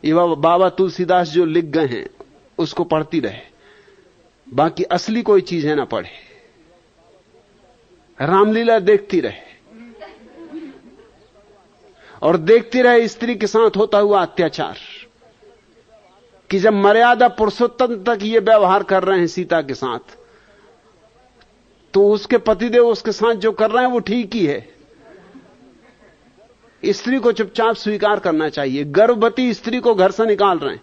ये बाबा तुलसीदास जो लिख गए हैं उसको पढ़ती रहे, बाकी असली कोई चीज है ना पढ़े। रामलीला देखती रहे और देखती रहे स्त्री के साथ होता हुआ अत्याचार, कि जब मर्यादा पुरुषोत्तम तक ये व्यवहार कर रहे हैं सीता के साथ, तो उसके पतिदेव उसके साथ जो कर रहे हैं वो ठीक ही है। स्त्री को चुपचाप स्वीकार करना चाहिए। गर्भवती स्त्री को घर से निकाल रहे हैं,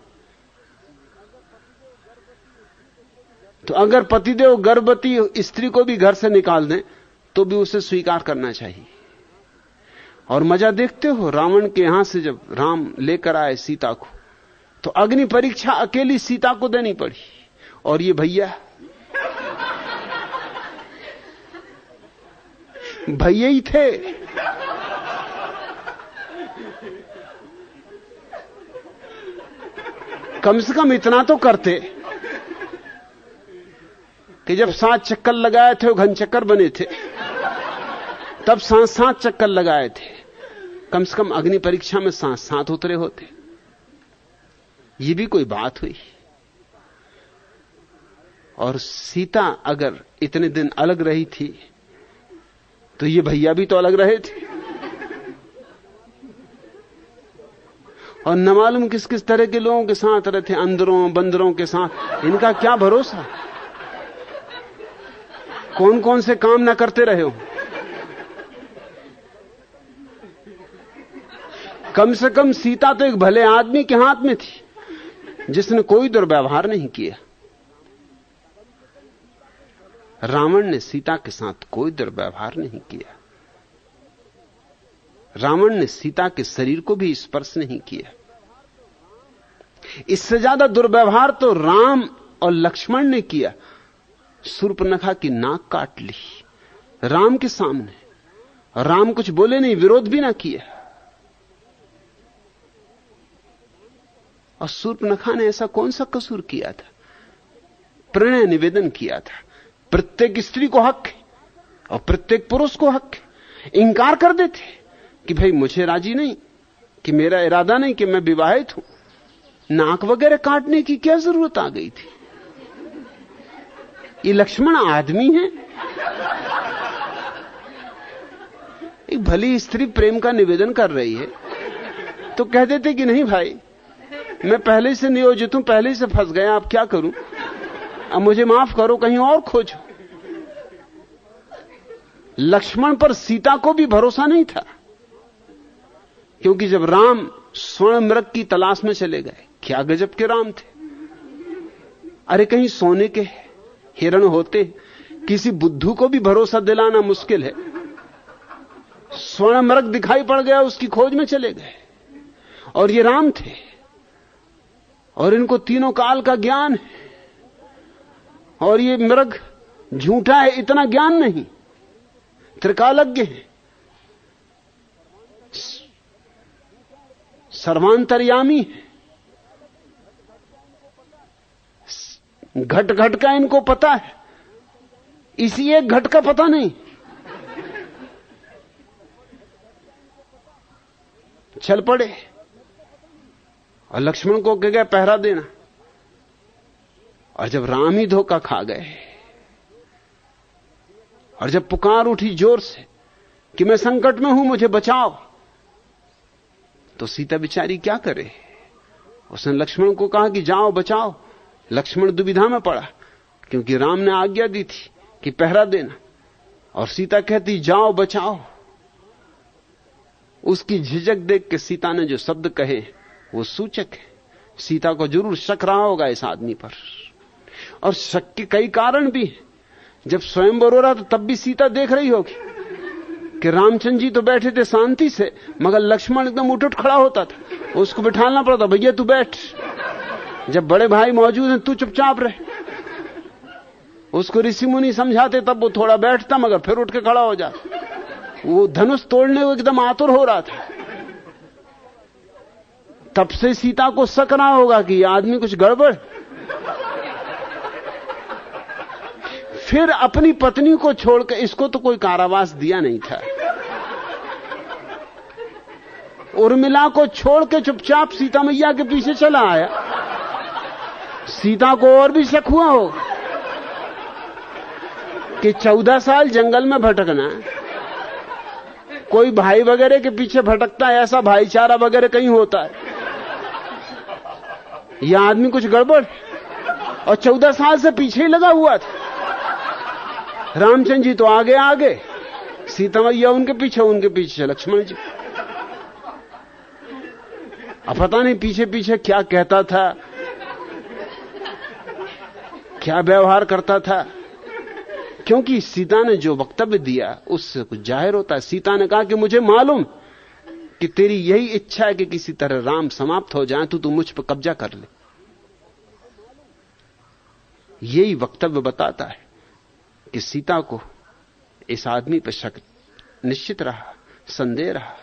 तो अगर पतिदेव गर्भवती स्त्री को भी घर से निकाल दें तो भी उसे स्वीकार करना चाहिए। और मजा देखते हो, रावण के यहां से जब राम लेकर आए सीता को, तो अग्नि परीक्षा अकेली सीता को देनी पड़ी। और ये भैया ही थे। कम से कम इतना तो करते कि जब 7 चक्कर लगाए थे वो घन चक्कर बने थे, तब 7 चक्कर लगाए थे। कम से कम अग्नि परीक्षा में 7 उतरे होते। ये भी कोई बात हुई। और सीता अगर इतने दिन अलग रही थी तो ये भैया भी तो अलग रहे थे। और न मालूम किस किस तरह के लोगों के साथ रहे थे, अंदरों बंदरों के साथ। इनका क्या भरोसा, कौन कौन से काम ना करते रहे हो। कम से कम सीता तो एक भले आदमी के हाथ में थी जिसने कोई दुर्व्यवहार नहीं किया। रावण ने सीता के साथ कोई दुर्व्यवहार नहीं किया। रावण ने सीता के शरीर को भी स्पर्श नहीं किया। इससे ज्यादा दुर्व्यवहार तो राम और लक्ष्मण ने किया। शूर्पणखा की नाक काट ली राम के सामने। राम कुछ बोले नहीं, विरोध भी ना किया। और शूर्पणखा ने ऐसा कौन सा कसूर किया था? प्रणय निवेदन किया था। प्रत्येक स्त्री को हक है और प्रत्येक पुरुष को हक है। इंकार कर देते कि भाई मुझे राजी नहीं, कि मेरा इरादा नहीं, कि मैं विवाहित हूं। नाक वगैरह काटने की क्या जरूरत आ गई थी? ये लक्ष्मण आदमी है? एक भली स्त्री प्रेम का निवेदन कर रही है तो कह देते कि नहीं भाई, मैं पहले से नियोजित हूं, पहले से फंस गया, अब क्या करूं, अब मुझे माफ करो, कहीं और खोजो। लक्ष्मण पर सीता को भी भरोसा नहीं था, क्योंकि जब राम स्वर्ण मृग की तलाश में चले गए, क्या गजब के राम थे। अरे कहीं सोने के हिरण होते, किसी बुद्धू को भी भरोसा दिलाना मुश्किल है। स्वर्ण मृग दिखाई पड़ गया, उसकी खोज में चले गए। और ये राम थे और इनको तीनों काल का ज्ञान है। और ये मृग झूठा है, इतना ज्ञान नहीं, त्रिकालज्ञ है, सर्वांतर्यामी है। घट घट का इनको पता है, इसी एक घट का पता नहीं। चल पड़े और लक्ष्मण को कह गए पहरा देना। और जब राम ही धोखा खा गए और जब पुकार उठी जोर से कि मैं संकट में हूं, मुझे बचाओ, तो सीता बिचारी क्या करे? उसने लक्ष्मण को कहा कि जाओ बचाओ। लक्ष्मण दुविधा में पड़ा, क्योंकि राम ने आज्ञा दी थी कि पहरा देना, और सीता कहती जाओ बचाओ। उसकी झिझक देख के सीता ने जो शब्द कहे वो सूचक है। सीता को जरूर शक रहा होगा इस आदमी पर, और शक के कई कारण भी हैं। जब स्वयंवर हो रहा तो तब भी सीता देख रही होगी कि रामचंद्र जी तो बैठे थे शांति से, मगर लक्ष्मण एकदम उठ खड़ा होता था। उसको बिठाना पड़ता, भैया तू बैठ, जब बड़े भाई मौजूद हैं तू चुपचाप रहे। उसको ऋषि मुनि समझाते तब वो थोड़ा बैठता, मगर फिर उठ के खड़ा हो जाता। वो धनुष तोड़ने को एकदम आतुर हो रहा था। तब से सीता को शक रहा होगा कि यह आदमी कुछ गड़बड़। फिर अपनी पत्नी को छोड़कर, इसको तो कोई कारावास दिया नहीं था, उर्मिला को छोड़ के चुपचाप सीता मैया के पीछे चला आया। सीता को और भी शक हुआ हो कि 14 साल जंगल में भटकना, कोई भाई वगैरह के पीछे भटकता है, ऐसा भाईचारा वगैरह कहीं होता है, यह आदमी कुछ गड़बड़। और 14 साल से पीछे ही लगा हुआ था। रामचंद्र जी तो आगे आगे, सीता मैया उनके पीछे लक्ष्मण जी। अब पता नहीं पीछे पीछे क्या कहता था, क्या व्यवहार करता था, क्योंकि सीता ने जो वक्तव्य दिया उससे कुछ जाहिर होता है। सीता ने कहा कि मुझे मालूम कि तेरी यही इच्छा है कि किसी तरह राम समाप्त हो जाए, तो तू मुझ पर कब्जा कर ले। यही वक्तव्य बताता है कि सीता को इस आदमी पर शक निश्चित रहा, संदेह रहा।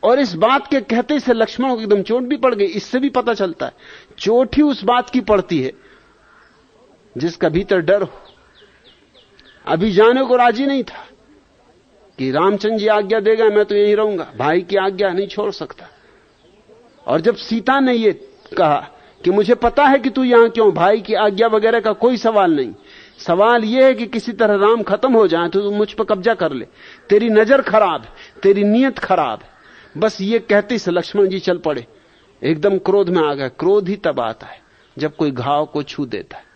और इस बात के कहते से लक्ष्मण को एकदम चोट भी पड़ गई। इससे भी पता चलता है चोट ही उस बात की पड़ती है जिसका भीतर डर हो। अभी जाने को राजी नहीं था कि रामचंद्र जी आज्ञा देगा मैं तो यहीं रहूंगा, भाई की आज्ञा नहीं छोड़ सकता। और जब सीता ने ये कहा कि मुझे पता है कि तू यहां क्यों, भाई की आज्ञा वगैरह का कोई सवाल नहीं, सवाल यह है कि किसी तरह राम खत्म हो जाए तो तू मुझ पर कब्जा कर ले, तेरी नजर खराब है, तेरी नीयत खराब है। बस ये कहते से लक्ष्मण जी चल पड़े, एकदम क्रोध में आ गए। क्रोध ही तब आता है जब कोई घाव को छू देता है।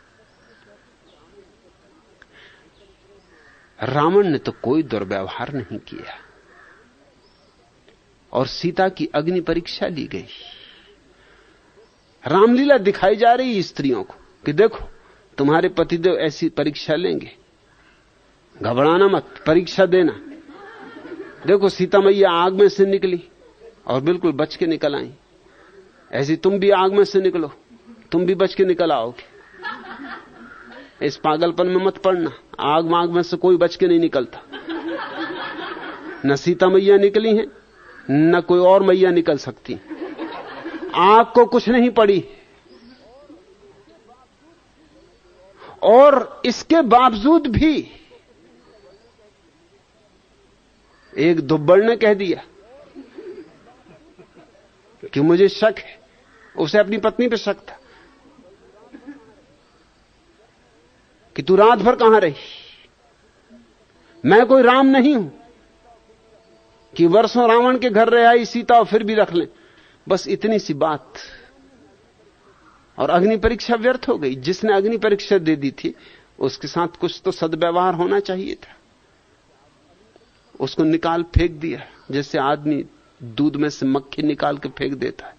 रावण ने तो कोई दुर्व्यवहार नहीं किया और सीता की अग्नि परीक्षा ली गई। रामलीला दिखाई जा रही स्त्रियों को कि देखो तुम्हारे पतिदेव ऐसी परीक्षा लेंगे, घबराना मत, परीक्षा देना। देखो सीता मैया आग में से निकली और बिल्कुल बच के निकल आई, ऐसी तुम भी आग में से निकलो, तुम भी बच के निकल आओगे। इस पागलपन में मत पड़ना, आग में से कोई बच के नहीं निकलता। न सीता मैया निकली हैं, न कोई और मैया निकल सकती। आग को कुछ नहीं पड़ी। और इसके बावजूद भी एक दुब्बड़ ने कह दिया कि मुझे शक है। उसे अपनी पत्नी पे शक था कि तू रात भर कहां रही, मैं कोई राम नहीं हूं कि वर्षों रावण के घर रह आई सीता और फिर भी रख लें। बस इतनी सी बात और अग्नि परीक्षा व्यर्थ हो गई। जिसने अग्नि परीक्षा दे दी थी उसके साथ कुछ तो सद्व्यवहार होना चाहिए था। उसको निकाल फेंक दिया जैसे आदमी दूध में से मक्खी निकाल के फेंक देता है।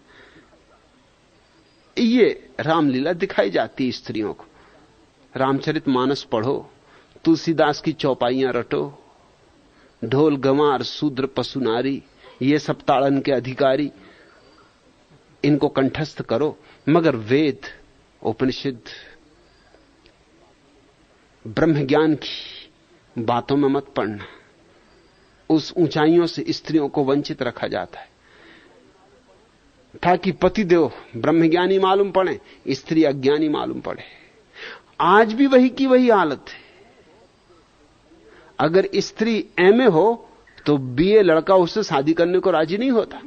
ये रामलीला दिखाई जाती स्त्रियों को। रामचरितमानस पढ़ो, तुलसीदास की चौपाइयां रटो, ढोल गंवार शूद्र पशु नारी ये सब ताड़न के अधिकारी, इनको कंठस्थ करो, मगर वेद उपनिषद ब्रह्म ज्ञान की बातों में मत पड़ना। उस ऊंचाइयों से स्त्रियों को वंचित रखा जाता है ताकि पतिदेव ब्रह्मज्ञानी मालूम पड़े, स्त्री अज्ञानी मालूम पड़े। आज भी वही की वही हालत है। अगर स्त्री एमए हो तो बीए लड़का उससे शादी करने को राजी नहीं होता।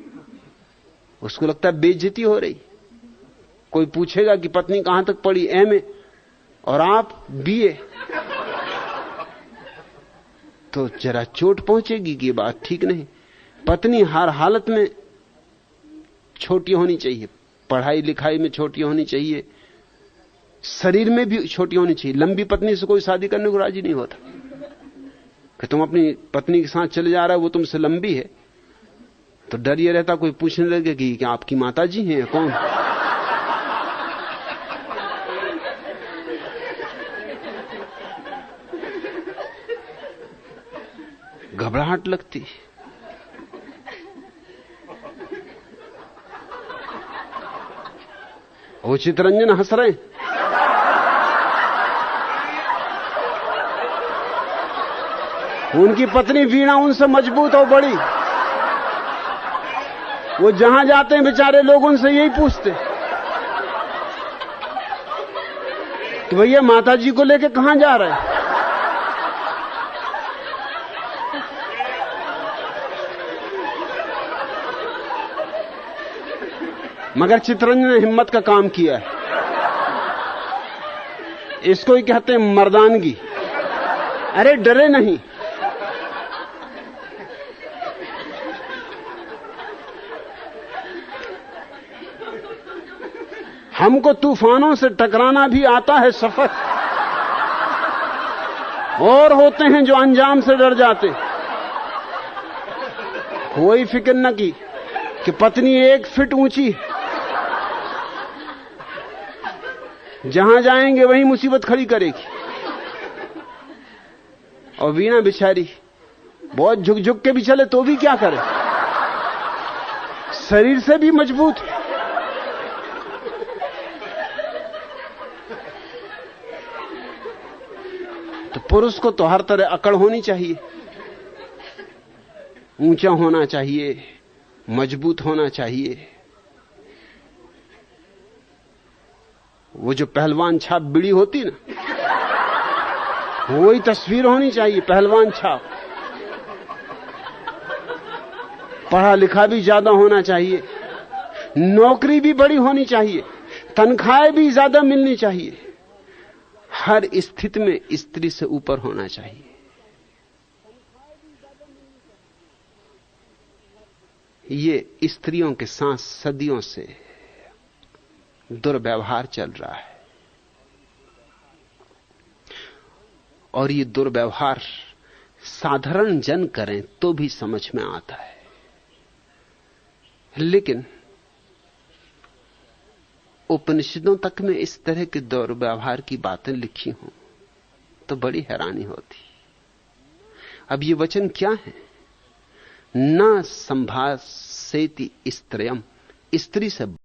उसको लगता है बेइज्जती हो रही। कोई पूछेगा कि पत्नी कहां तक पढ़ी, एमए, और आप बीए, तो जरा चोट पहुंचेगी कि ये बात ठीक नहीं। पत्नी हर हालत में छोटी होनी चाहिए, पढ़ाई लिखाई में छोटी होनी चाहिए, शरीर में भी छोटी होनी चाहिए। लंबी पत्नी से कोई शादी करने को राजी नहीं होता कि तुम अपनी पत्नी के साथ चले जा रहे हो, वो तुमसे लंबी है, तो डर ये रहता कोई पूछने लगे कि क्या आपकी माताजी हैं कौन। घबराहट लगती। वो चितरंजन हंस रहे। उनकी पत्नी वीणा उनसे मजबूत और बड़ी। वो जहां जाते हैं बेचारे लोग उनसे यही पूछते कि भैया माताजी को लेके कहां जा रहे हैं। मगर चितरंजन ने हिम्मत का काम किया है। इसको ही कहते हैं मर्दानगी। अरे डरे नहीं। हमको तूफानों से टकराना भी आता है सफर, और होते हैं जो अंजाम से डर जाते। कोई फिक्र न की कि पत्नी 1 फीट ऊंची, जहां जाएंगे वहीं मुसीबत खड़ी करेगी। और वीणा बिचारी बहुत झुक झुक के भी चले तो भी क्या करे, शरीर से भी मजबूत है। तो पुरुष को तो हर तरह अकड़ होनी चाहिए, ऊंचा होना चाहिए, मजबूत होना चाहिए। वो जो पहलवान छाप बीड़ी होती ना, वही तस्वीर होनी चाहिए, पहलवान छाप। पढ़ा लिखा भी ज्यादा होना चाहिए, नौकरी भी बड़ी होनी चाहिए, तनख्वाहें भी ज्यादा मिलनी चाहिए, हर स्थिति में स्त्री से ऊपर होना चाहिए। ये स्त्रियों के साथ सदियों से दुर्व्यवहार चल रहा है, और ये दुर्व्यवहार साधारण जन करें तो भी समझ में आता है, लेकिन उपनिषदों तक में इस तरह के दुर्व्यवहार की बातें लिखी हों तो बड़ी हैरानी होती। अब ये वचन क्या है? न संभाषेति स्त्रियम, स्त्री से